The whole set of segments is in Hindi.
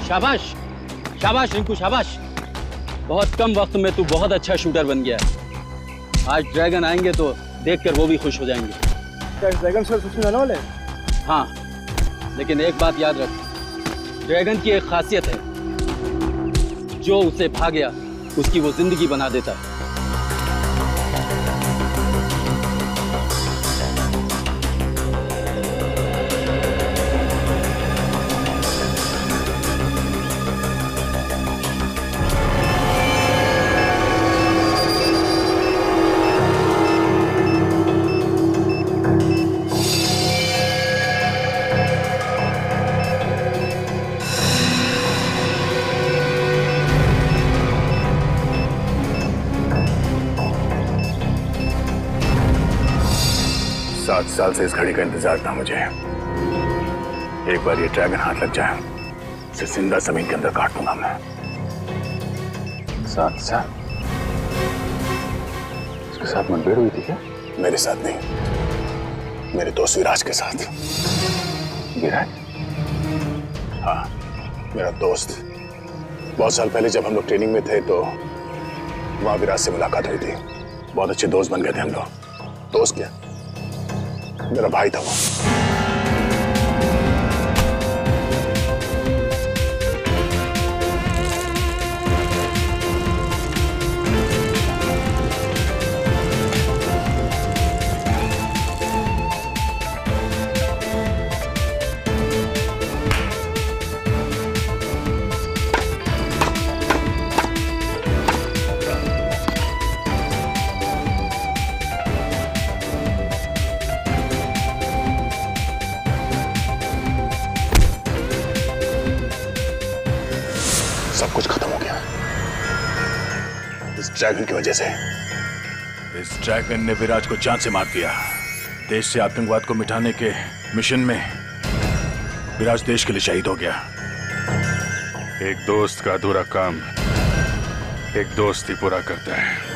शाबाश शाबाश रिंकू शाबाश। बहुत कम वक्त में तू बहुत अच्छा शूटर बन गया है। आज ड्रैगन आएंगे तो देखकर वो भी खुश हो जाएंगे। क्या ड्रैगन शॉट सच में आने वाले हैं? हाँ, लेकिन एक बात याद रख, ड्रैगन की एक खासियत है, जो उसे भा गया उसकी वो जिंदगी बना देता है। 7 साल से इस घड़ी का इंतजार था मुझे। एक बार ये ड्रैगन हाथ लग जाए, इसे जिंदा जमीन के अंदर काट दूंगा मैं। 7 साल? उसके साथ मुठभेड़ हुई थी क्या? मेरे साथ नहीं, मेरे दोस्त विराज के साथ। विराज? हाँ, मेरा दोस्त। बहुत साल पहले जब हम लोग ट्रेनिंग में थे तो वहां विराज से मुलाकात हुई थी। बहुत अच्छे दोस्त बन गए थे हम लोग। दोस्त क्या, मेरा भाई था वो। सब कुछ खत्म हो गया इस ड्रैगन की वजह से। इस ड्रैगन ने विराज को जान से मार दिया। देश से आतंकवाद को मिटाने के मिशन में विराज देश के लिए शहीद हो गया। एक दोस्त का अधूरा काम एक दोस्त ही पूरा करता है।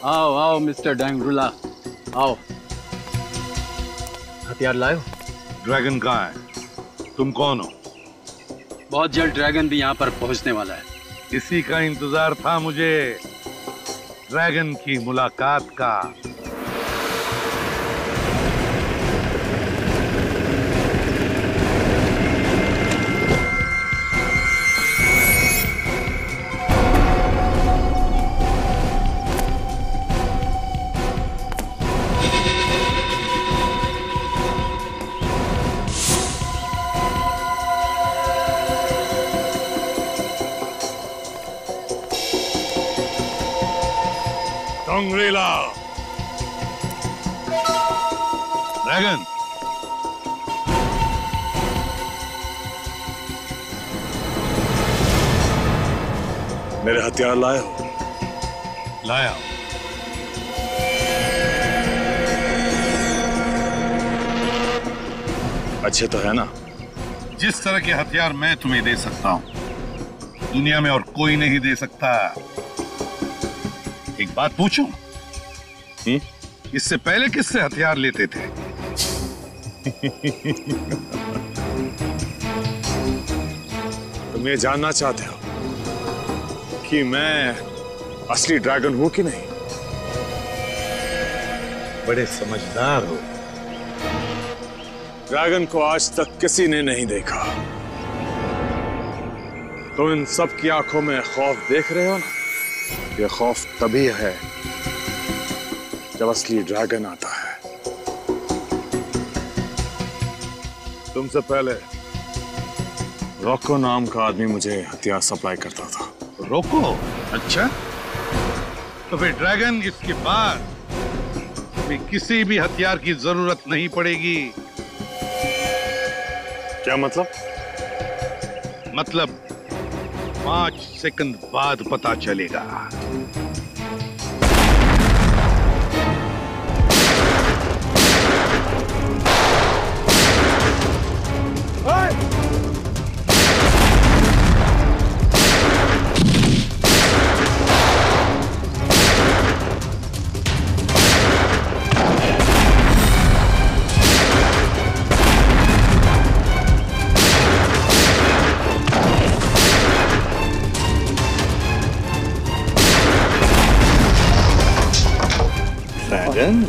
आओ आओ मिस्टर डैंगरुला, आओ। हथियार लाए हो? ड्रैगन कहाँ है? तुम कौन हो? बहुत जल्द ड्रैगन भी यहाँ पर पहुँचने वाला है। इसी का इंतजार था मुझे, ड्रैगन की मुलाकात का। डोंगरीला, ड्रैगन, मेरे हथियार लाए हो? लाया। अच्छे तो है ना? जिस तरह के हथियार मैं तुम्हें दे सकता हूं, दुनिया में और कोई नहीं दे सकता। एक बात पूछूं? इससे पहले किससे हथियार लेते थे? तुम ये जानना चाहते हो कि मैं असली ड्रैगन हूं कि नहीं? बड़े समझदार हो। ड्रैगन को आज तक किसी ने नहीं देखा। तो इन सब की आंखों में खौफ देख रहे हो ना? ये खौफ तभी है जब असली ड्रैगन आता है। तुमसे पहले रोको नाम का आदमी मुझे हथियार सप्लाई करता था। रोको? अच्छा, तो फिर ड्रैगन इसके बाद भी किसी भी हथियार की जरूरत नहीं पड़ेगी। क्या मतलब? मतलब 5 सेकंड बाद पता चलेगा। ड्रैगन?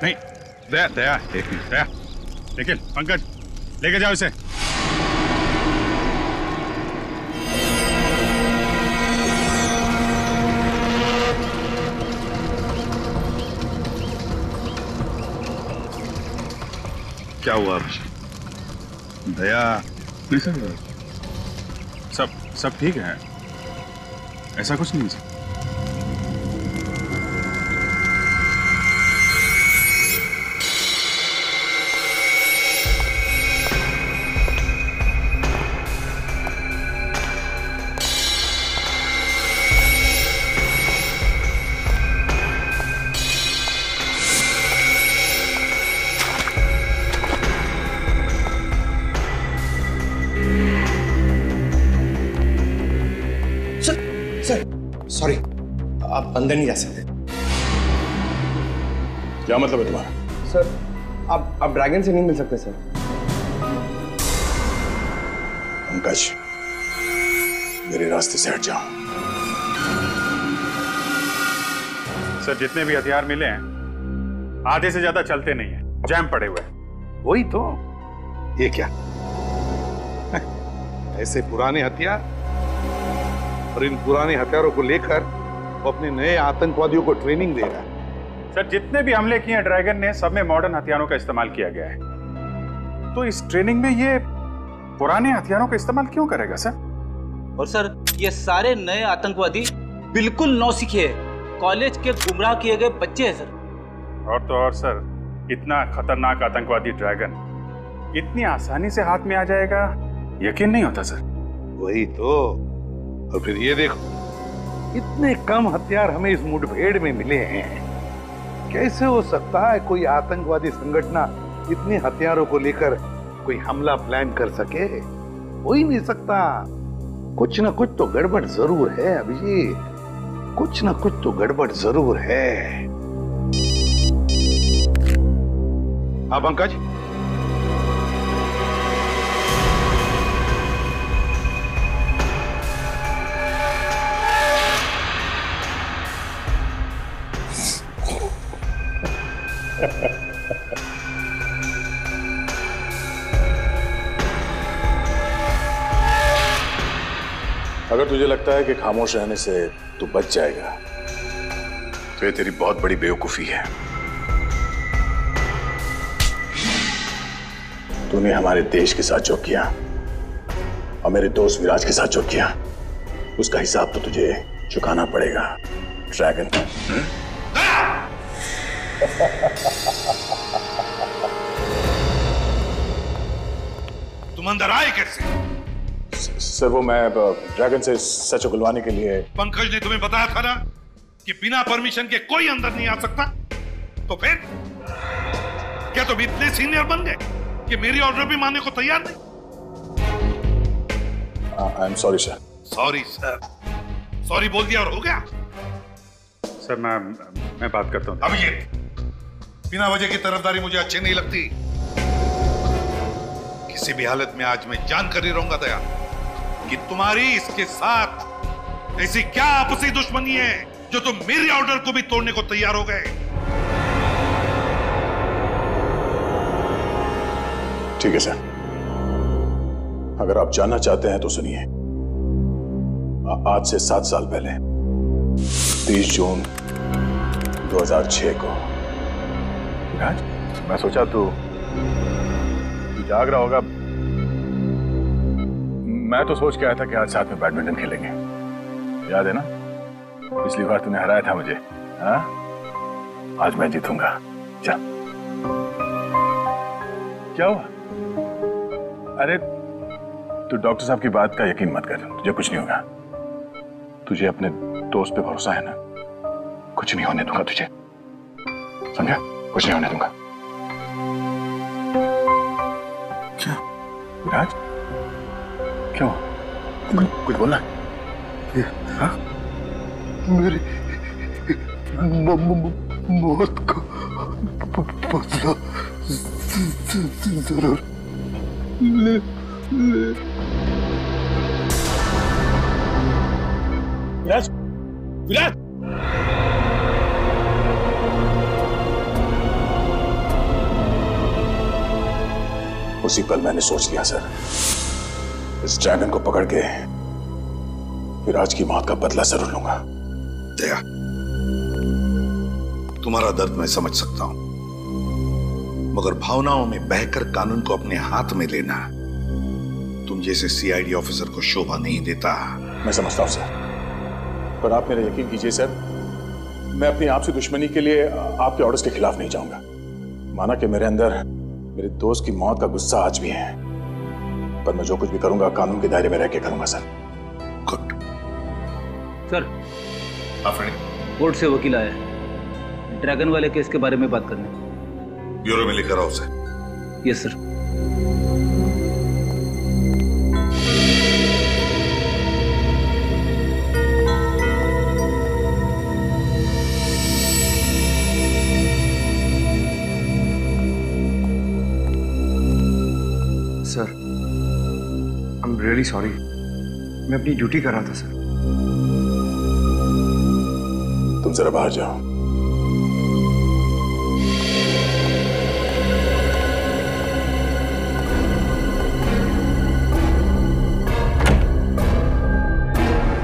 नहीं, दया एक मिनट दया। लेकिन पंकज लेके जाओ इसे। क्या हुआ दया? सब ठीक है, ऐसा कुछ नहीं। सॉरी, आप अंदर नहीं जा सकते। क्या मतलब है तुम्हारा? सर, आप ड्रैगन से नहीं मिल सकते सर। पंकज, मेरे रास्ते से हट जाओ। सर, जितने भी हथियार मिले हैं आधे से ज्यादा चलते नहीं है, जैम पड़े हुए हैं। वही तो। ये क्या ऐसे पुराने हथियार, और इन पुराने हथियारों को लेकर वो अपने नए आतंकवादियों को ट्रेनिंग दे रहा है। सर, जितने भी हमले किए हैं ड्रैगन ने, सब में मॉडर्न हथियारों का इस्तेमाल किया गया है। तो इस ट्रेनिंग में ये पुराने हथियारों का इस्तेमाल क्यों करेगा सर? और सर, ये सारे नए आतंकवादी बिल्कुल नौसिखे हैं, कॉलेज के गुमराह किए गए बच्चे हैं सर। और तो और सर, इतना खतरनाक आतंकवादी ड्रैगन इतनी आसानी से हाथ में आ जाएगा, यकीन नहीं होता सर। वही तो। और फिर ये देखो, इतने कम हथियार हमें इस मुठभेड़ में मिले हैं। कैसे हो सकता है कोई आतंकवादी संगठन इतने हथियारों को लेकर कोई हमला प्लान कर सके? हो ही नहीं सकता। कुछ ना कुछ तो गड़बड़ जरूर है अभिजीत, कुछ ना कुछ तो गड़बड़ जरूर है। हाँ पंकज, अगर तुझे लगता है कि खामोश रहने से तू बच जाएगा तो ये तेरी बहुत बड़ी बेवकूफी है। तूने हमारे देश के साथ जो किया और मेरे दोस्त विराज के साथ जो किया, उसका हिसाब तो तुझे चुकाना पड़ेगा ड्रैगन। तुम अंदर आए कैसे? सर, वो मैं ड्रैगन से सच उगलवाने के लिए। पंकज ने तुम्हें बताया था ना कि बिना परमिशन के कोई अंदर नहीं आ सकता। तो फिर क्या तुम इतने सीनियर बन गए कि मेरी ऑर्डर भी मानने को तैयार नहीं? I am sorry sir. Sorry sir, sorry बोल दिया और हो गया? सर, मैं बात करता हूँ। अभिजीत, बिना वजह की तरफदारी मुझे अच्छी नहीं लगती। किसी भी हालत में आज मैं जान कर ही रहूंगा दया। कि तुम्हारी इसके साथ ऐसी क्या आपसी दुश्मनी है जो तुम मेरे ऑर्डर को भी तोड़ने को तैयार हो गए? ठीक है सर, अगर आप जानना चाहते हैं तो सुनिए। आज से 7 साल पहले 30 जून 2006 को राज, मैं सोचा तू जाग रहा होगा। मैं तो सोच के आया था कि आज साथ में बैडमिंटन खेलेंगे, याद है ना? पिछली बार तूने हराया था मुझे। हाँ, आज मैं जीतूंगा। चल। क्या हुआ? अरे तू डॉक्टर साहब की बात का यकीन मत कर, तुझे कुछ नहीं होगा। तुझे अपने दोस्त पे भरोसा है ना? कुछ नहीं होने दूंगा तुझे, समझा? कुछ नहीं होने दूंगा। क्या विराज, क्यों? कुछ बोलना? हाँ? मेरी मौत को बदला जरूर ले। विराज, विराज! उसी पल मैंने सोच लिया सर, इस ड्रैगन को पकड़ के विराज की मौत का बदला जरूर लूंगा। दया, तुम्हारा दर्द मैं समझ सकता हूं, मगर भावनाओं में बहकर कानून को अपने हाथ में लेना तुम जैसे सीआईडी ऑफिसर को शोभा नहीं देता। मैं समझता हूं सर, पर आप मेरा यकीन कीजिए सर, मैं अपनी आपसे दुश्मनी के लिए आपके ऑर्डर्स के खिलाफ नहीं जाऊंगा। माना कि मेरे अंदर मेरे दोस्त की मौत का गुस्सा आज भी है, पर मैं जो कुछ भी करूंगा कानून के दायरे में रह के करूंगा सर। गुड सर, कोर्ट से वकील आया है, ड्रैगन वाले केस के बारे में बात करने। ब्यूरो में लेकर आओ उसे। Yes sir. Sir, I am really sorry, मैं अपनी ड्यूटी कर रहा था सर। तुम जरा बाहर जाओ।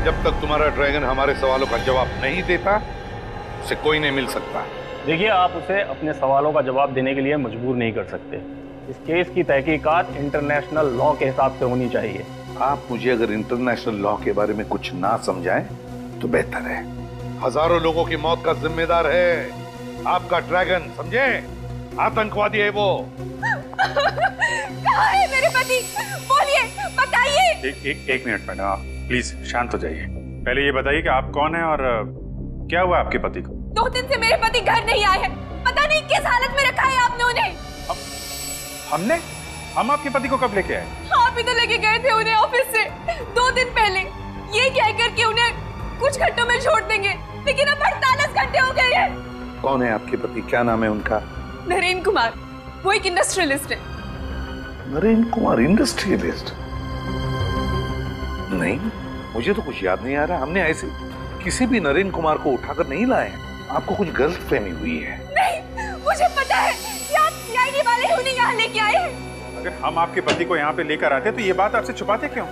जब तक तुम्हारा ड्रैगन हमारे सवालों का जवाब नहीं देता, उसे कोई नहीं मिल सकता। देखिए, आप उसे अपने सवालों का जवाब देने के लिए मजबूर नहीं कर सकते। इस केस की तहकीकात इंटरनेशनल लॉ के हिसाब से होनी चाहिए। आप मुझे अगर इंटरनेशनल लॉ के बारे में कुछ ना समझाएं तो बेहतर है। हजारों लोगों की मौत का जिम्मेदार है आपका ड्रैगन, समझे? आतंकवादी है वो। कहाँ है मेरे पति? बोलिए, बताइए। एक मिनट मैडम, आप प्लीज शांत हो जाइए। पहले ये बताइए कि आप कौन हैं और क्या हुआ आपके पति को? 2 दिन से मेरे पति घर नहीं आए हैं। पता नहीं किस हालत में रखा है आपने उन्हें। हम आपके पति को कब लेके आए? आप ही तो लेके गए थे उन्हें ऑफिस से 2 दिन पहले, ये कहकर कि उन्हें कुछ घंटों में छोड़ देंगे, लेकिन अब 48 घंटे हो गए हैं। कौन है आपके पति? क्या नाम है उनका? नरेंद्र कुमार, वो एक इंडस्ट्रियलिस्ट है। नरेंद्र कुमार इंडस्ट्रियलिस्ट? नहीं, मुझे तो कुछ याद नहीं आ रहा। हमने ऐसे किसी भी नरेंद्र कुमार को उठाकर नहीं लाए। आपको कुछ गलतफहमी हुई है। नहीं, मुझे पता है कि आप सीआईडी वाले उन्हें यहाँ लेके आए हैं। अगर हम आपके पति को यहाँ पे लेकर आते तो ये बात आपसे छुपाते क्यों?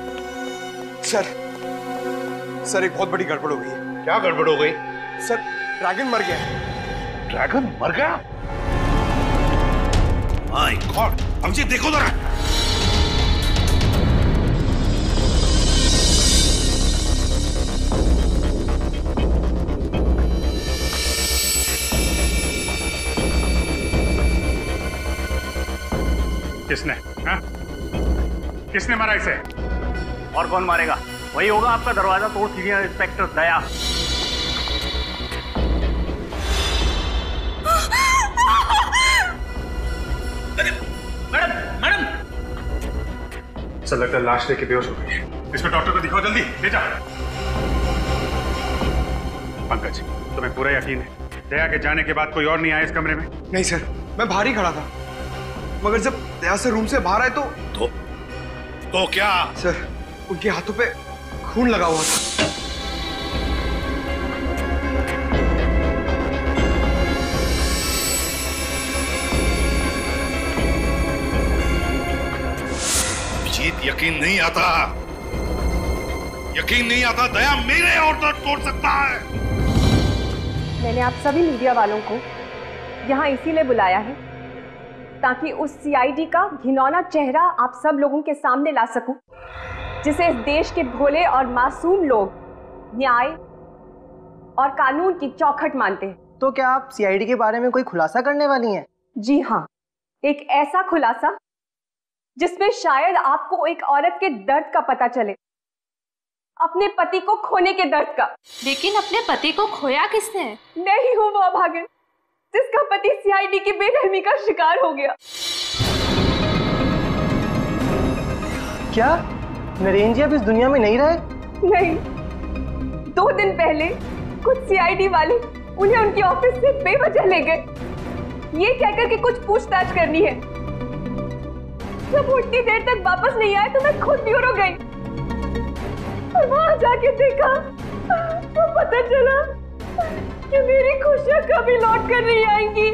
सर एक बहुत बड़ी गड़बड़ हो गई है। क्या गड़बड़ हो गई? सर, ड्रैगन मर गया। ड्रैगन मर गया? माय गॉड, अब ये देखो जरा। किसने? हाँ? किसने मारा इसे? और कौन मारेगा? वही होगा आपका दरवाजा तोड़ सीनियर इंस्पेक्टर दया। मैडम! सर लगता है लाश लेके बेहोश हो गई है। इसको डॉक्टर को दिखाओ, जल्दी ले जाओ। पंकज, तुम्हें पूरा यकीन है दया के जाने के बाद कोई और नहीं आया इस कमरे में? नहीं सर, मैं बाहर ही खड़ा था, मगर जब दया से रूम से बाहर आए तो क्या? सर, उनके हाथों पे खून लगा हुआ था। अभिजीत, यकीन नहीं आता दया मेरे ऑर्डर तोड़ सकता है। मैंने आप सभी मीडिया वालों को यहाँ इसीलिए बुलाया है ताकि उस सीआईडी का घिनौना चेहरा आप सब लोगों के सामने ला सकूं, जिसे इस देश के भोले और मासूम लोग न्याय और कानून की चौखट मानते हैं। तो क्या आप सीआईडी के बारे में कोई खुलासा करने वाली हैं? जी हाँ, एक ऐसा खुलासा जिसमें शायद आपको एक औरत के दर्द का पता चले, अपने पति को खोने के दर्द का। लेकिन अपने पति को खोया किसने? नहीं हूँ वो अभागन जिसका पति सीआईडी की बेरहमी का शिकार हो गया। क्या नरेन जी अब इस दुनिया में नहीं रहे? नहीं, 2 दिन पहले कुछ सीआईडी वाले उन्हें उनके ऑफिस से बेवजह ले गए, ये कहकर के कुछ पूछताछ करनी है। जब उतनी देर तक वापस नहीं आए तो मैं खुद ब्यूरो गई और वहां जाके देखा तो पता चला कि मेरी खुशियां कभी लौट कर नहीं आएंगी।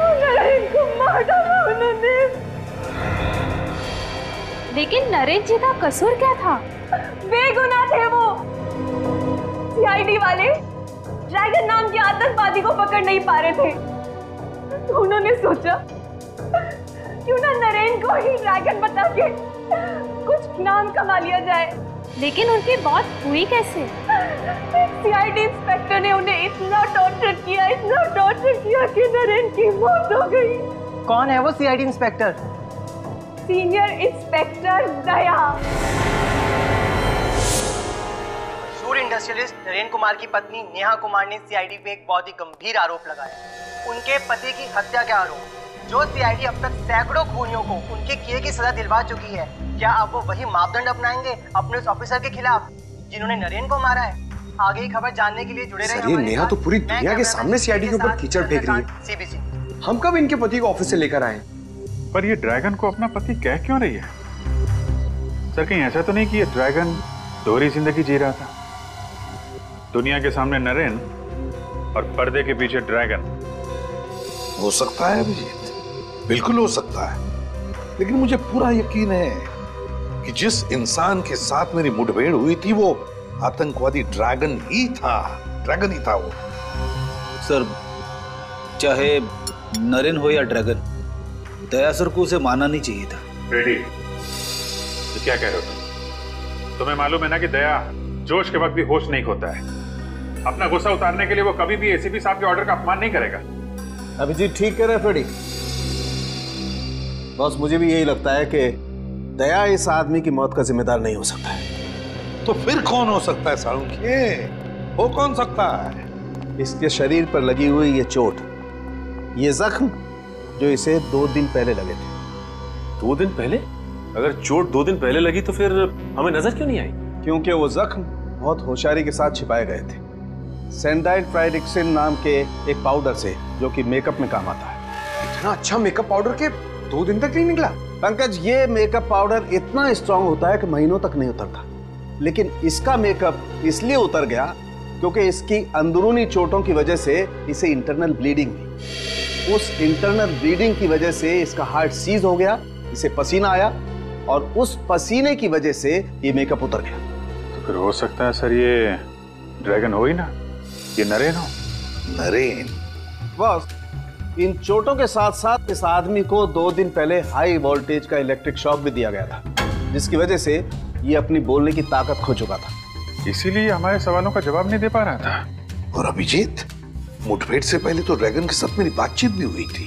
नरेन को मार डाला उन्होंने। लेकिन नरेन जी का कसूर क्या था? बेगुनाह थे वो। सीआईडी वाले ड्रैगन नाम के आतंकवादी को पकड़ नहीं पा रहे थे, तो उन्होंने सोचा क्यों ना नरेन को ही ड्रैगन बता के कुछ नाम कमा लिया जाए। लेकिन उनकी मौत हुई कैसे? सीआईडी इंस्पेक्टर ने उन्हें इतना टॉर्चर किया कि नरेन की मौत हो गई। कौन है वो सीआईडी इंस्पेक्टर? सीनियर इंस्पेक्टर दया। सूर्य इंडस्ट्रियलिस्ट नरेन कुमार की पत्नी नेहा कुमार ने सीआईडी पे एक बहुत ही गंभीर आरोप लगाया, उनके पति की हत्या का आरोप। जो सीआईडी अब तक सैकड़ों खूनियों को उनके किए की सजा दिलवा चुकी है, क्या अब वो वही मापदंड अपनाएंगे अपने उस ऑफिसर के खिलाफ जिन्होंने नरेन को मारा है? आगे की खबर जानने के लिए जुड़े रहिए। नेहा तो पूरी दुनिया के सामने सीआईडी के ऊपर कीचड़ फेंक रही है। सीबीसी। हम कब इनके पति को ऑफिस से लेकर आए? पर ये ड्रैगन को अपना पति कह क्यों रही है? सर कहीं ऐसा तो नहीं कि ये ड्रैगन दोहरी जिंदगी जी रहा था? दुनिया के सामने नरेन और पर्दे के पीछे ड्रैगन। हो सकता है अभिजीत, बिल्कुल हो सकता है, लेकिन मुझे पूरा यकीन है कि जिस इंसान के साथ मेरी मुठभेड़ हुई थी वो आतंकवादी ड्रैगन ही था वो। सर, चाहे नरेन हो या ड्रैगन, दया सर को उसे मानना नहीं चाहिए था। रेडी, तो क्या कह रहे हो तुम? तुम्हें मालूम है ना कि दया जोश के वक्त भी होश नहीं खोता है। अपना गुस्सा उतारने के लिए वो कभी भी एसीपी साहब के ऑर्डर का अपमान नहीं करेगा। अभिजीत ठीक कह रहे हैं फ्रेडी। बॉस, मुझे भी यही लगता है कि दया इस आदमी की मौत का जिम्मेदार नहीं हो सकता है। तो फिर कौन हो सकता है साळुंखे? वो कौन सकता है? इसके शरीर पर लगी हुई ये चोट, ये जख्म जो इसे 2 दिन पहले लगे थे। 2 दिन पहले? अगर चोट 2 दिन पहले लगी तो फिर हमें नजर क्यों नहीं आई? क्योंकि वो जख्म बहुत होशियारी के साथ छिपाए गए थे सैंडाइल ट्राइडिक्सिन नाम के एक पाउडर से, जो कि मेकअप में काम आता है। इतना अच्छा मेकअप पाउडर के 2 दिन तक नहीं निकला? पंकज, ये मेकअप पाउडर इतना स्ट्रांग होता है कि महीनों तक नहीं उतरता, लेकिन इसका मेकअप इसलिए उतर गया क्योंकि इसकी अंदरूनी चोटों की वजह से इसे इंटरनल ब्लीडिंग हुई। उस इंटरनल ब्लीडिंग की वजह से इसका हार्ट सीज हो गया, इसे पसीना आया और उस पसीने की वजह से ये मेकअप उतर गया। तो फिर हो सकता है सर ये ड्रैगन हो ही ना, ये नरेन हो। नरेन? बस, इन चोटों के साथ साथ इस आदमी को 2 दिन पहले हाई वोल्टेज का इलेक्ट्रिक शॉक भी दिया गया था, जिसकी वजह से ये अपनी बोलने की ताकत खो चुका था। इसीलिए हमारे सवालों का जवाब नहीं दे पा रहा था। और अभिजीत, मुठभेड़ से पहले तो ड्रैगन के साथ मेरी बातचीत भी हुई थी।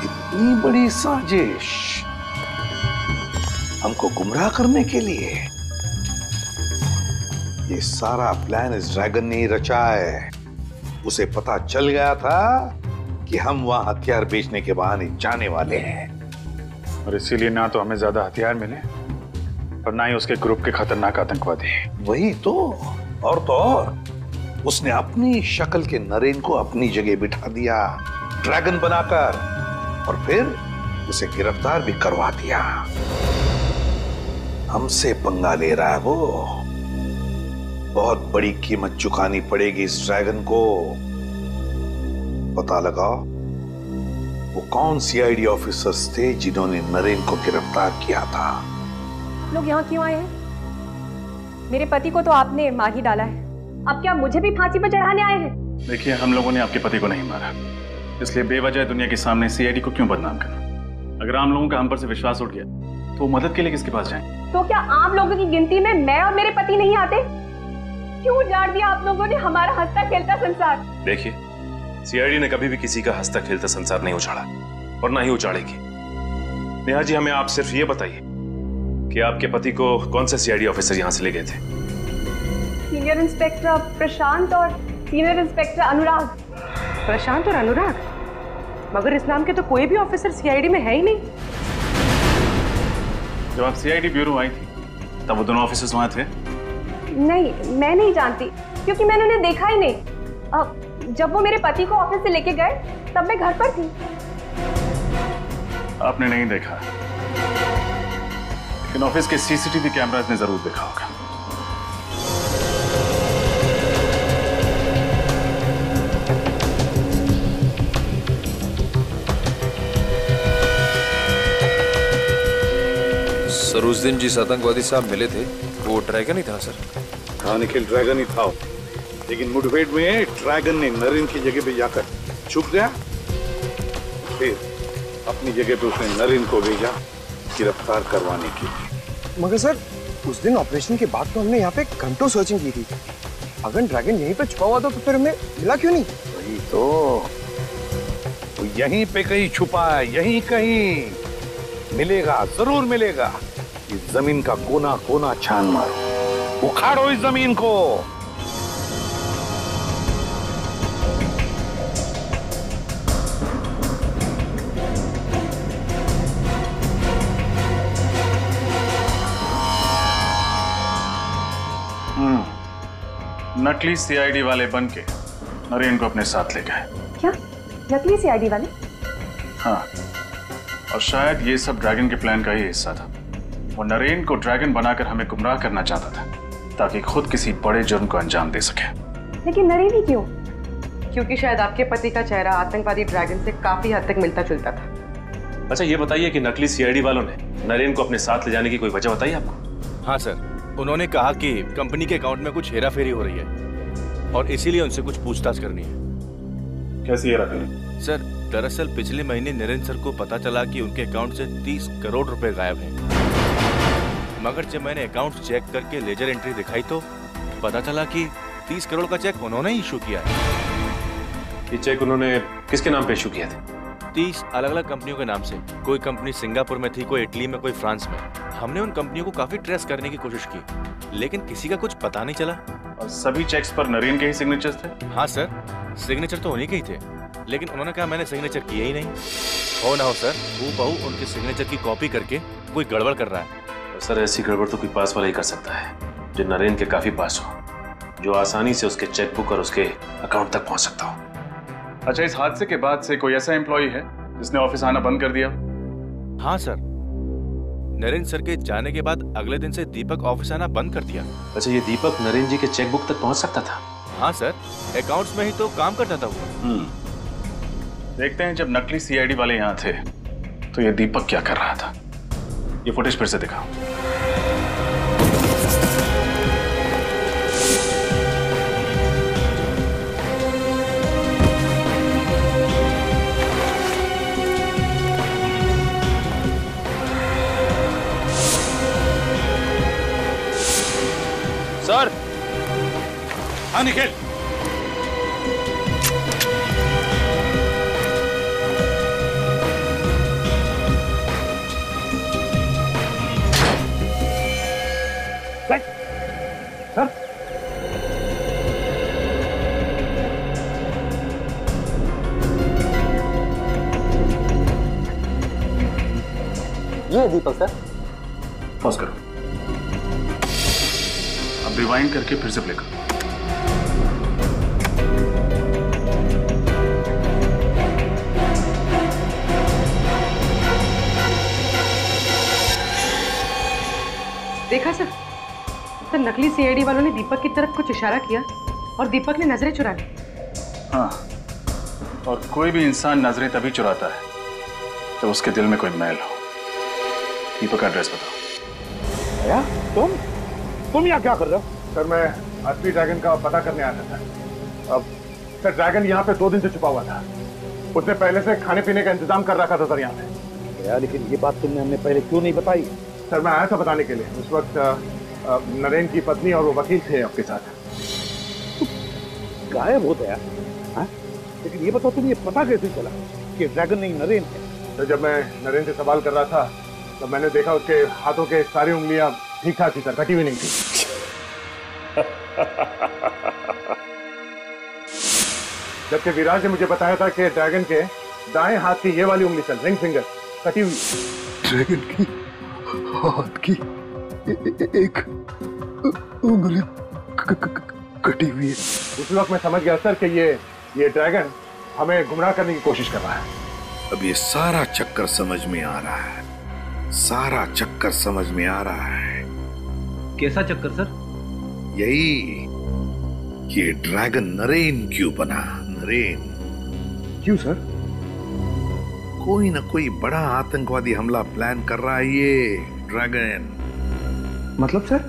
इतनी बड़ी साजिश हमको गुमराह करने के लिए, ये सारा प्लान इस ड्रैगन ने ही रचा है। उसे पता चल गया था कि हम वहां हथियार बेचने के बहाने जाने वाले हैं, और इसीलिए ना तो हमें ज्यादा हथियार मिले और ना ही उसके ग्रुप के खतरनाक आतंकवादी। वही तो, और उसने अपनी शक्ल के नरेन को अपनी जगह बिठा दिया ड्रैगन बनाकर, और फिर उसे गिरफ्तार भी करवा दिया। हमसे पंगा ले रहा है वो। बहुत बड़ी कीमत चुकानी पड़ेगी इस ड्रैगन को। पता लगाओ वो कौन सीआईडी ऑफिसर्स थे जिन्होंने नरेन को गिरफ्तार किया था। लोग यहाँ क्यों आए हैं? मेरे पति को तो आपने मार ही डाला है, अब क्या मुझे भी फांसी पर चढ़ाने आए हैं? देखिए, हम लोगों ने आपके पति को नहीं मारा, इसलिए बेवजह दुनिया के सामने सीआईडी को क्यों बदनाम करना? अगर आम लोगों का हम पर से विश्वास उठ गया तो मदद के लिए किसके पास जाएं? तो क्या आम लोगों की गिनती में मैं और मेरे पति नहीं आते? क्यों उजाड़ दिया आप लोगों ने हमारा हंसता खेलता संसार? देखिए, सीआईडी ने कभी भी किसी का हंसता खेलता संसार नहीं उछाड़ा और ना ही उछाड़ेगी। नेहा जी, हमें आप सिर्फ ये बताइए कि आपके पति को कौन से सीआईडी ऑफिसर यहाँ से ले गए थे? सीनियर इंस्पेक्टर प्रशांत और सीनियर इंस्पेक्टर अनुराग। प्रशांत और अनुराग? मगर इस नाम के तो कोई भी ऑफिसर सीआईडी में है ही नहीं। जब आप सीआईडी ब्यूरो आई थी तब वो दोनों ऑफिसर्स वहां थे? नहीं, मैं नहीं जानती, क्योंकि मैंने उन्हें देखा ही नहीं। जब वो मेरे पति को ऑफिस से लेके गए तब मैं घर पर थी। आपने नहीं देखा, लेकिन ऑफिस के सीसीटीवी कैमरास ने जरूर देखा होगा। सर, उस दिन जिस आतंकवादी साहब मिले थे वो ड्रैगन ही था सर। हाँ निखिल, ड्रैगन ही था, लेकिन मुठभेड़ में ड्रैगन ने नरेन की जगह पे जाकर छुप गया। फिर अपनी जगह पे उसने नरेन को भेजा गिरफ्तार करवाने के लिए। मगर सर, उस दिन ऑपरेशन के बाद तो हमने यहाँ पे घंटों सर्चिंग की थी। अगर ड्रैगन यहीं पे छुपा हुआ था तो फिर हमें मिला क्यों नहीं? वही तो यहीं पे कहीं छुपा है, यहीं कहीं मिलेगा, जरूर मिलेगा। इस जमीन का कोना कोना छान मारो, उखाड़ो इस जमीन को। नकली सीआईडी वाले बन के नरेन को अपने साथ ले गए। क्या? नकली सीआईडी वाले? हाँ, और शायद ये सब ड्रैगन के प्लान का ही हिस्सा था। वो नरेन को ड्रैगन बनाकर हमें गुमराह करना चाहता था ताकि खुद किसी बड़े जुर्म को अंजाम दे सके। लेकिन नरेन ही क्यों? क्योंकि शायद आपके पति का चेहरा आतंकवादी ड्रैगन से काफी हद तक मिलता जुलता था। अच्छा, ये बताइए कि नकली सीआईडी वालों ने नरेन को अपने साथ ले जाने की कोई वजह बताई आपको? हाँ सर, उन्होंने कहा कि कंपनी के अकाउंट में कुछ हेराफेरी हो रही है और इसीलिए उनसे कुछ पूछताछ करनी है। कैसी हेराफेरी? सर, दरअसल पिछले महीने नरेन सर को पता चला कि उनके अकाउंट से 30 करोड़ रुपए गायब हैं। मगर जब मैंने अकाउंट चेक करके लेजर एंट्री दिखाई तो पता चला कि 30 करोड़ का चेक उन्होंने ही इशू किया है। ये चेक उन्होंने किसके नाम पे इशू किया था? 30 अलग अलग कंपनियों के नाम से। कोई कंपनी सिंगापुर में थी, कोई इटली में, कोई फ्रांस में। हमने उन कंपनियों को काफी ट्रेस करने की कोशिश की, लेकिन किसी का कुछ पता नहीं चला। और सभी चेक्स पर नरेन के ही सिग्नेचर्स थे? हाँ सर, सिग्नेचर तो उन्हीं के ही थे, लेकिन उन्होंने कहा मैंने सिग्नेचर किया ही नहीं। हो ना हो सर, हूबहू उनके सिग्नेचर की कॉपी करके कोई गड़बड़ कर रहा है। सर, ऐसी गड़बड़ तो कोई पास वाला ही कर सकता है जो नरेन के काफी पास हो, जो आसानी से उसके चेकबुक और उसके अकाउंट तक पहुंच सकता हो। अच्छा, इस हादसे के बाद से कोई ऐसा एम्प्लॉय है जिसने ऑफिस आना बंद कर दिया? हाँ सर, नरेन सर के जाने के बाद अगले दिन से दीपक ऑफिस आना बंद कर दिया। अच्छा, ये दीपक नरेन जी के चेकबुक तक पहुंच सकता था? हाँ सर, अकाउंट्स में ही तो काम करता था वो। देखते हैं, जब नकली सीआईडी वाले यहाँ थे तो ये दीपक क्या कर रहा था। ये फुटेज फिर से दिखाओ। सर। हाँ निखिल। सर, ये दीपक सर। पॉज करो, अब रिवाइंड करके फिर से प्ले करो। नकली सीआईडी वालों ने दीपक की तरफ कुछ इशारा किया और दीपक ने नजरें चुरा ली। हाँ, और कोई भी इंसान नजरें तभी चुराता है जब उसके दिल में कोई मैल हो। दीपक का एड्रेस बताओ। भैया तुम यहाँ क्या कर रहे हो? सर मैं असली ड्रैगन का पता करने आया था। अब सर ड्रैगन यहाँ पे 2 दिन से छुपा हुआ था। उसने पहले से खाने पीने का इंतजाम कर रखा था सर यहाँ पे। यार लेकिन ये बात तुमने हमें पहले क्यों नहीं बताई? सर मैं आया था बताने के लिए। उस वक्त नरेन की पत्नी और वो वकील थे आपके साथ। गायब हो गया। हाँ? लेकिन ये बताओ तुम ये पता कैसे चला कि ड्रैगन नहीं नरेन है? तो जब मैं नरेन से सवाल कर रहा था तो मैंने देखा उसके हाथों के सारी उंगलियां ठीक ठाक थी सर, कटी हुई नहीं थी। जबकि विराज ने मुझे बताया था कि ड्रैगन के दाएं हाथ की ये वाली उंगली सर, रिंग फिंगर, कटी हुई। ड्रैगन की हाथ की एक उंगली कटी हुई है। उस वक्त मैं समझ गया सर कि ये ड्रैगन हमें गुमराह करने की कोशिश कर रहा है। अब ये सारा चक्कर समझ में आ रहा है, सारा चक्कर समझ में आ रहा है। कैसा चक्कर सर? यही कि ड्रैगन नरेन क्यों बना? नरेन क्यों सर? कोई ना कोई बड़ा आतंकवादी हमला प्लान कर रहा है ये ड्रैगन। मतलब सर?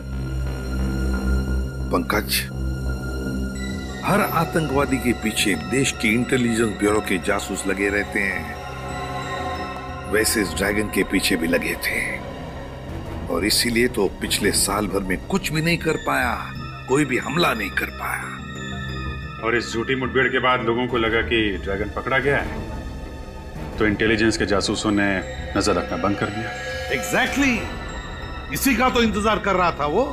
पंकज, हर आतंकवादी के पीछे देश के इंटेलिजेंस ब्यूरो के जासूस लगे रहते हैं। वैसे इस ड्रैगन के पीछे भी लगे थे और इसीलिए तो पिछले साल भर में कुछ भी नहीं कर पाया, कोई भी हमला नहीं कर पाया। और इस झूठी मुठभेड़ के बाद लोगों को लगा कि ड्रैगन पकड़ा गया है, तो इंटेलिजेंस के जासूसों ने नजर रखना बंद कर दिया। एग्जैक्टली, इसी का तो इंतजार कर रहा था वो।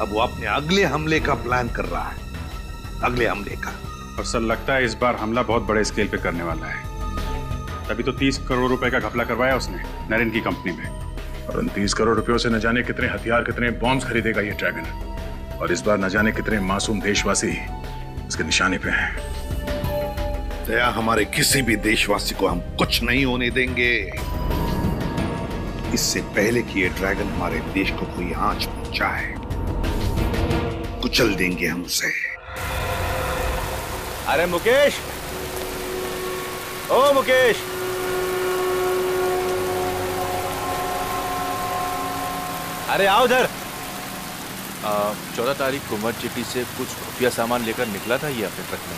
अब वो अपने अगले हमले का प्लान कर रहा है, अगले हमले का। और सर लगता है इस बार हमला बहुत बड़े स्केल पे करने वाला है। तभी तो 30 करोड़ रुपए का घपला करवाया उसने नरेन की कंपनी में। और उन 30 करोड़ रुपयों से न जाने कितने हथियार, कितने बॉम्ब्स खरीदेगा ये ड्रैगन। और इस बार न जाने कितने मासूम देशवासी उसके निशाने पे हैं। दया, हमारे किसी भी देशवासी को हम कुछ नहीं होने देंगे। इससे पहले कि ये ड्रैगन हमारे देश को कोई आंच पहुंचाए, कुचल देंगे हम उसे। अरे मुकेश, ओ मुकेश, अरे आओ उधर। 14 तारीख को मर्ज चिट्ठी से कुछ खुफिया सामान लेकर निकला था ये अपने ट्रक में,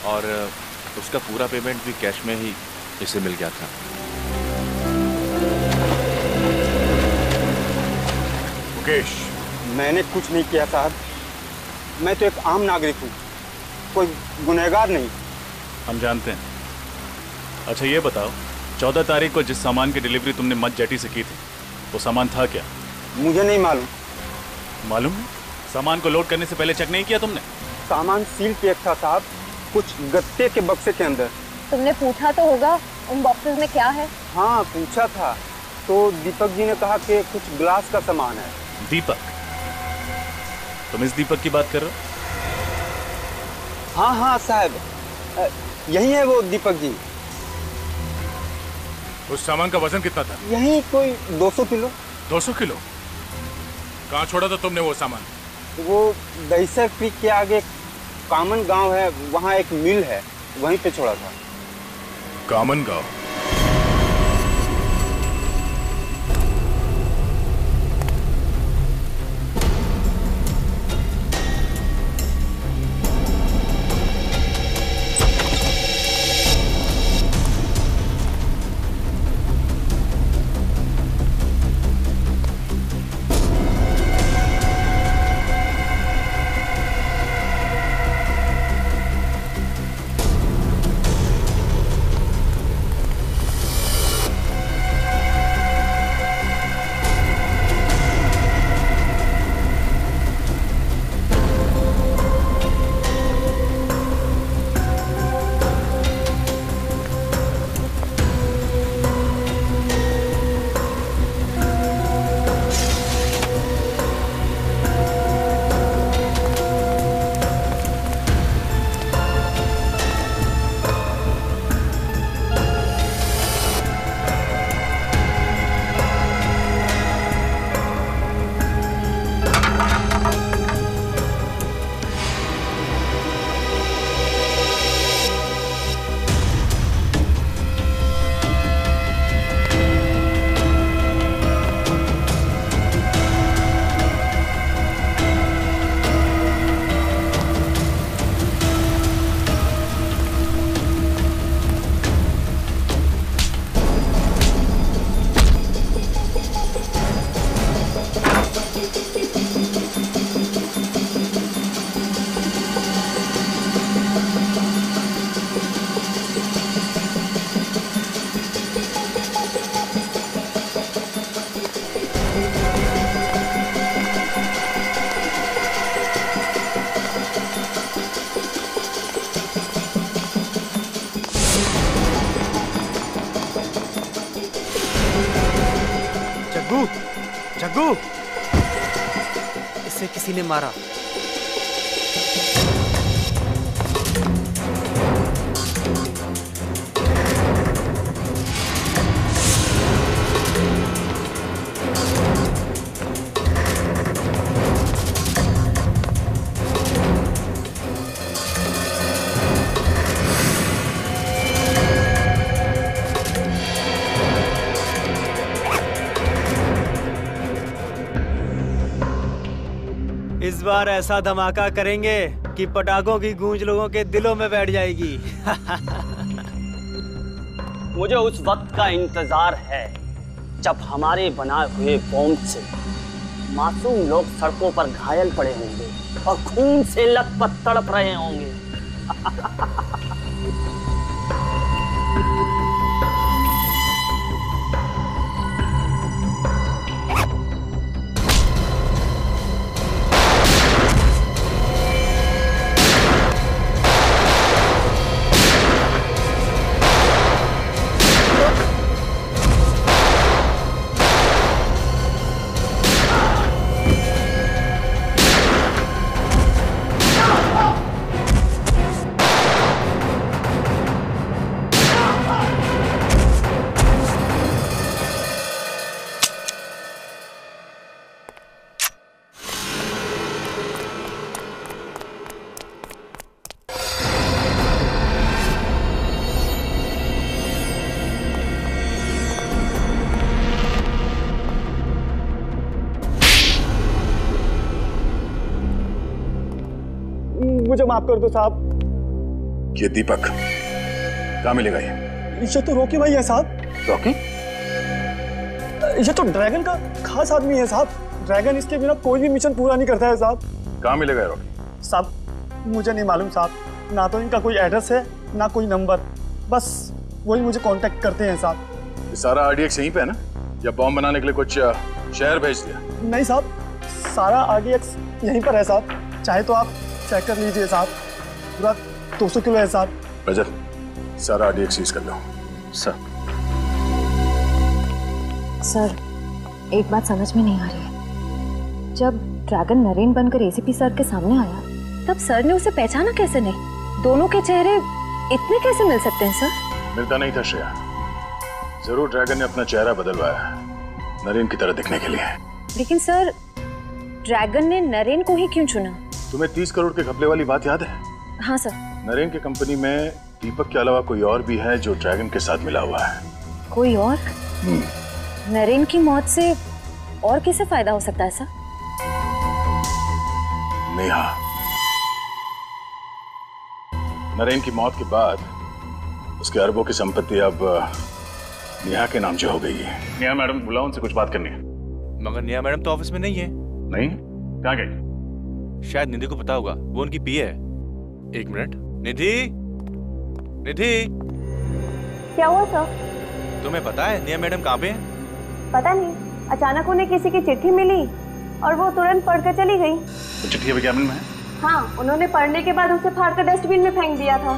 और उसका पूरा पेमेंट भी कैश में ही इसे मिल गया था। मुकेश, मैंने कुछ नहीं किया साहब। मैं तो एक आम नागरिक हूँ, कोई गुनहगार नहीं। हम जानते हैं। अच्छा ये बताओ, 14 तारीख को जिस सामान की डिलीवरी तुमने मर्ज जेटी से की थी, वो सामान था क्या? मुझे नहीं मालूम। मालूम नहीं? सामान को लोड करने से पहले चेक नहीं किया तुमने? सामान सील पैक था साहब, कुछ गत्ते के बक्से के अंदर। तुमने पूछा तो होगा उन बॉक्सेस में क्या है? हाँ पूछा था, तो दीपक जी ने कहा कि कुछ ग्लास का सामान है। दीपक? तुम इस दीपक की बात कर रहे हो? हाँ हाँ साहब, यही है वो दीपक जी। उस सामान का वजन कितना था? यही कोई 200 किलो। 200 किलो? कहाँ छोड़ा था तुमने वो सामान? वो दहीसर क्रीक के आगे कामन गांव है, वहाँ एक मिल है, वहीं पे छोड़ा था। कामन गांव? जग्गू, इसे किसी ने मारा। इस बार ऐसा धमाका करेंगे कि पटाखों की गूंज लोगों के दिलों में बैठ जाएगी। मुझे उस वक्त का इंतजार है जब हमारे बनाए हुए बॉम्ब से मासूम लोग सड़कों पर घायल पड़े होंगे और खून से लथपथ तड़प रहे होंगे। मुझे माफ कर दो साहब। ये दीपक कहाँ मिलेगा? ये तो रॉकी भाई है साहब। रॉकी? ये तो ड्रैगन का खास आदमी है साहब। ड्रैगन इसके बिना कोई भी मिशन पूरा नहीं करता है साहब। कहाँ मिलेगा रॉकी? साहब मुझे नहीं मालूम साहब, ना तो इनका कोई एड्रेस है ना कोई नंबर, बस वही मुझे कांटेक्ट करते हैं साहब। ये सारा आरडीएक्स यहीं पे है ना, या बॉम्ब बनाने के लिए कुछ शहर भेज दिया? नहीं साहब, सारा आरडीएक्स यहीं पर है साहब। चाहे तो आप चेक कर लीजिए साहब, पूरा 200 किलो है साहब। रजत, सारा आरडीएक्स सीज कर लो। सर सर, एक बात समझ में नहीं आ रही है। जब ड्रैगन नरेन बनकर एसीपी सर के सामने आया तब सर ने उसे पहचाना कैसे नहीं? दोनों के चेहरे इतने कैसे मिल सकते हैं सर? मिलता नहीं था श्रेया, जरूर ड्रैगन ने अपना चेहरा बदलवाया नरेन की तरह दिखने के लिए। लेकिन सर, ड्रैगन ने नरेन को ही क्यों चुना? तुम्हें 30 करोड़ के घपले वाली बात याद है? हाँ सर। नरेन की कंपनी में दीपक के अलावा कोई और भी है जो ड्रैगन के साथ मिला हुआ है। कोई और? नरेन की मौत से और किसे फायदा हो सकता है सर? नेहा। नरेन की मौत के बाद उसके अरबों की संपत्ति अब नेहा के नाम से हो गई है। नेहा मैडम बुलाओ, उनसे कुछ बात करनी है। मगर नेहा मैडम तो ऑफिस में नहीं है। नहीं? कहाँ गई? शायद निधि को पता होगा, वो उनकी पीए है। एक मिनट। निधि, निधि, क्या हुआ सर? तुम्हें पता है नेहा मैडम कहाँ पे है? पता नहीं, अचानक उन्हें किसी की चिट्ठी मिली और वो तुरंत पढ़कर चली गई। तो चिट्ठी अभी कैबिन में है? हाँ, उन्होंने पढ़ने के बाद उसे फाड़कर डस्टबिन में फेंक दिया था।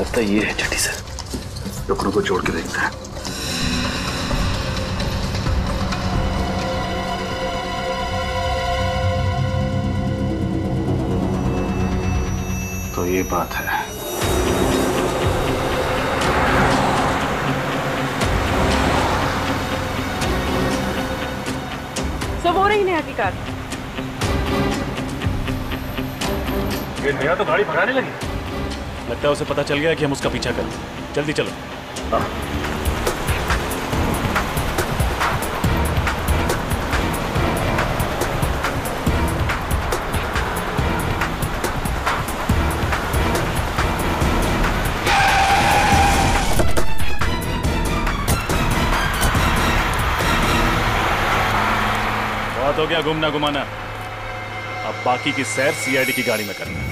लगता है ये है चिट्ठी सर। टुकड़ों को जोड़ के देखते हैं। तो ये बात है। सब हो रही नेहा की कार। ये नेहा तो गाड़ी भगाने लगी। लगता है उसे पता चल गया कि हम उसका पीछा करें। जल्दी चलो। बहुत हो गया घूमना घुमाना, अब बाकी की सैर सीआईडी की गाड़ी में करना है।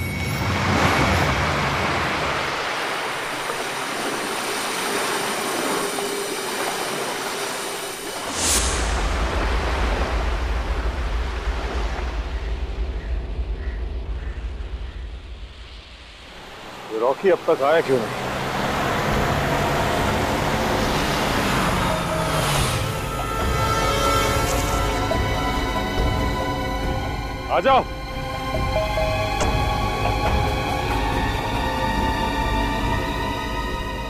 रॉकी अब तक आया क्यों नहीं? आ जाओ।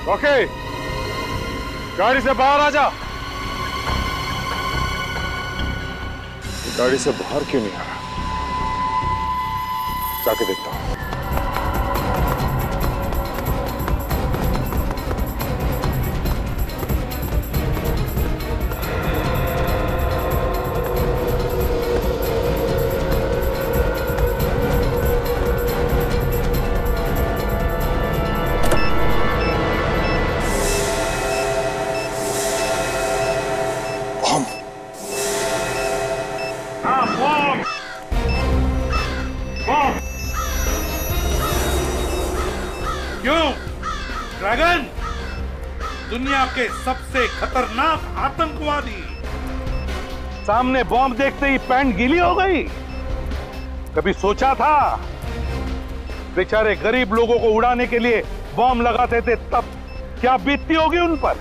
रॉकी, गाड़ी से बाहर आ जा। गाड़ी से बाहर क्यों नहीं आ रहा? जाके देखता हूं। ड्रैगन, दुनिया के सबसे खतरनाक आतंकवादी, सामने बॉम्ब देखते ही पैंट गीली हो गई। कभी सोचा था बेचारे गरीब लोगों को उड़ाने के लिए बॉम्ब लगाते थे तब क्या बीतती होगी उन पर,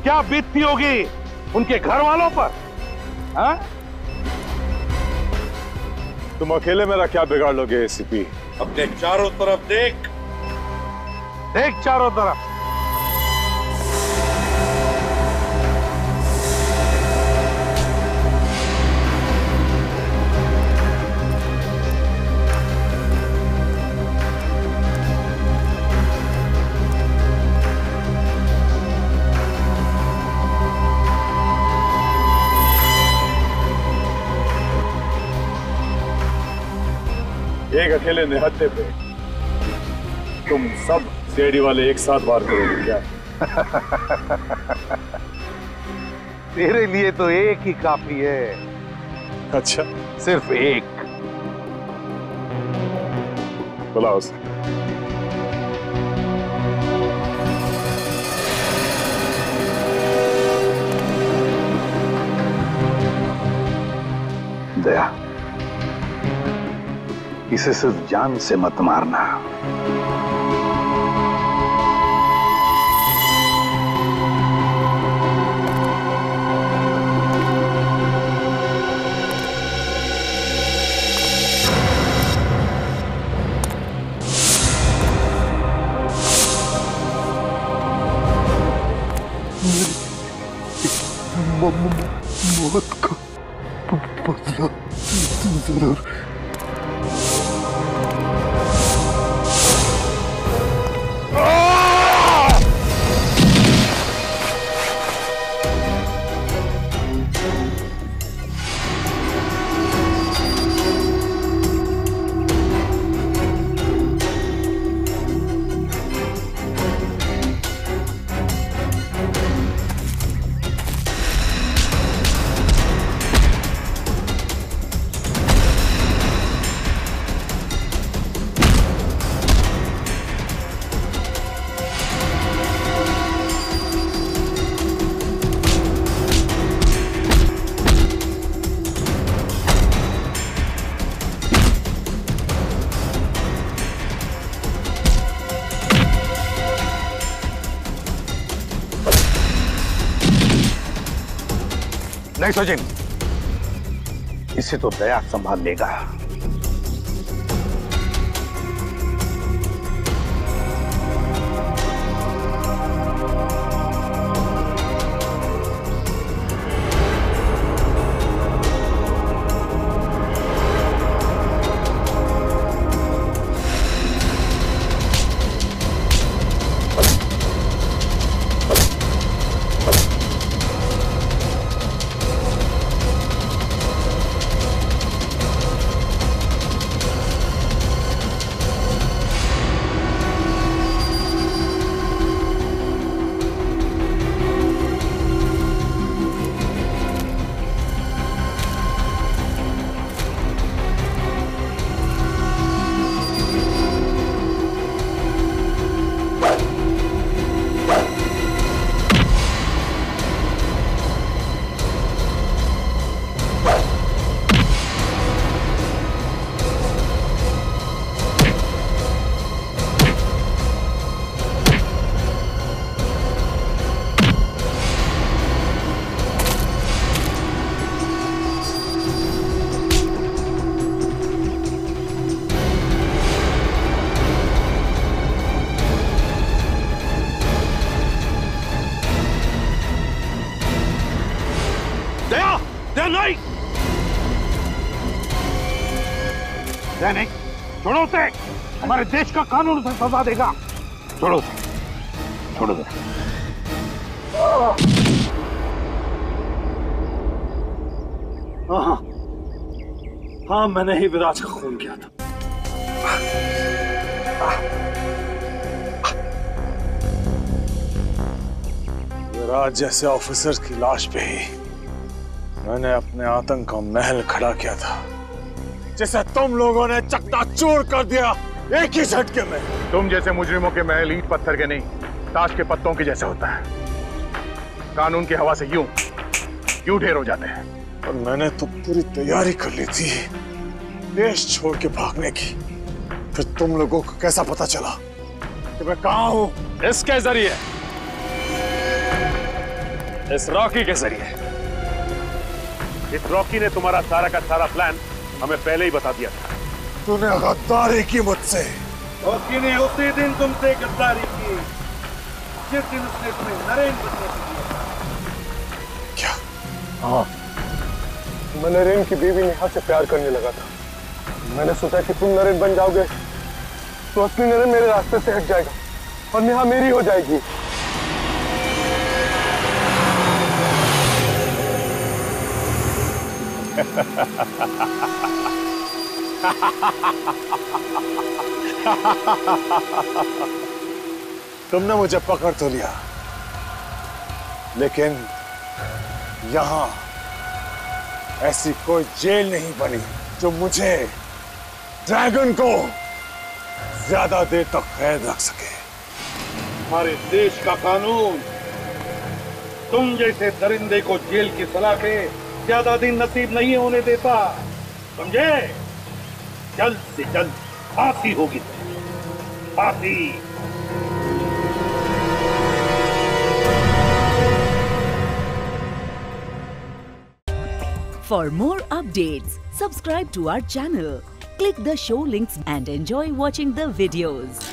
क्या बीतती होगी उनके घर वालों पर? हाँ? तुम अकेले मेरा क्या बिगाड़ लोगे एसीपी? अपने चारों तरफ देख, देख चारों तरफ। एक अकेले निहत्थे पे तुम सब सीआईडी वाले एक साथ वार करोगे क्या? तेरे लिए तो एक ही काफी है। अच्छा, सिर्फ एक। बुलाओ उसे। दया, इसे सिर्फ जान से मत मारना। मौत का बदला जरूर। नहीं सचिन, इसे तो दया संभाल लेगा। दया, दया नहीं, दया नहीं, छोड़ो उसे। हमारे देश का कानून उसे सजा देगा। छोड़ो उसे, छोड़ो दे। हाँ, हाँ, मैंने ही विराज का खून किया था। विराज जैसे ऑफिसर की लाश पे ही मैंने अपने आतंक का महल खड़ा किया था, जिसे तुम लोगों ने चकनाचूर कर दिया एक ही झटके में। तुम जैसे मुजरिमों के महल ईंट पत्थर के नहीं, ताश के पत्तों के जैसे होता है। कानून की हवा से यूं ढेर हो जाते हैं। और मैंने तो पूरी तैयारी कर ली थी देश छोड़ के भागने की। फिर तुम लोगों को कैसा पता चला कि मैं कहां हूं? इसके जरिए, इस रॉकी के जरिए। इस रॉकी ने तुम्हारा सारा का सारा प्लान हमें पहले ही बता दिया था। तूने गद्दारी की मुझसे। रॉकी ने उसी दिन तुमसे गद्दारी की जिस दिन उसने तुम्हें नरेन बनने दिया। क्या? हाँ, मैं नरेन की बीवी नेहा से प्यार करने लगा था। मैंने सोचा कि तुम नरेन बन जाओगे तो असली नरेन मेरे रास्ते से हट जाएगा और नेहा मेरी हो जाएगी। तुमने मुझे पकड़ तो लिया, लेकिन यहां ऐसी कोई जेल नहीं बनी जो मुझे, ड्रैगन को, ज्यादा देर तक कैद रख सके। हमारे देश का कानून तुम जैसे दरिंदे को जेल की सलाखें ज्यादा दिन नसीब नहीं होने देता, समझे? जल्द से जल्द फांसी होगी, फांसी। For more updates, subscribe to our channel, click the show links and enjoy watching the videos.